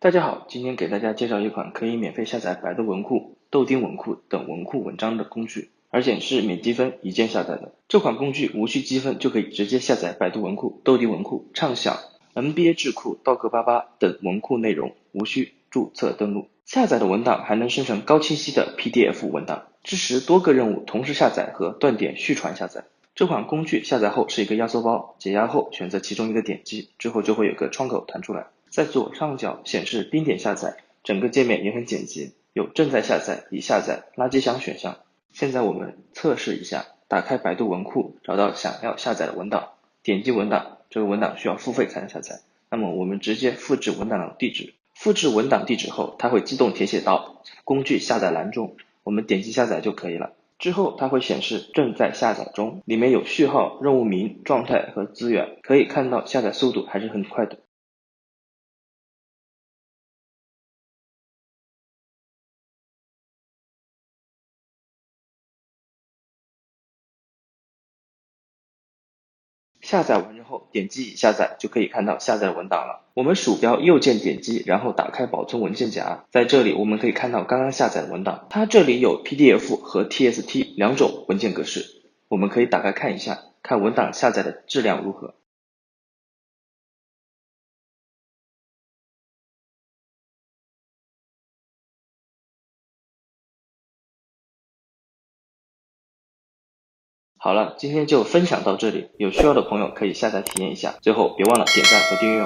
大家好，今天给大家介绍一款可以免费下载百度文库、豆丁文库等文库文章的工具，而且是免积分一键下载的。这款工具无需积分就可以直接下载百度文库、豆丁文库、畅享、NBA 智库、道格88等文库内容，无需注册登录。下载的文档还能生成高清晰的 PDF 文档，支持多个任务同时下载和断点续传下载。这款工具下载后是一个压缩包，解压后选择其中一个点击，之后就会有个窗口弹出来。在左上角显示冰点下载，整个界面也很简洁，有正在下载、已下载、垃圾箱选项。现在我们测试一下，打开百度文库，找到想要下载的文档，点击文档，这个文档需要付费才能下载。那么我们直接复制文档的地址，复制文档地址后，它会自动填写到工具下载栏中，我们点击下载就可以了。之后它会显示正在下载中，里面有序号、任务名、状态和资源，可以看到下载速度还是很快的。下载完之后，点击已下载就可以看到下载文档了。我们鼠标右键点击，然后打开保存文件夹，在这里我们可以看到刚刚下载的文档，它这里有 PDF 和 TXT 两种文件格式，我们可以打开看一下，看文档下载的质量如何。好了，今天就分享到这里，有需要的朋友可以下载体验一下，最后别忘了点赞和订阅哦。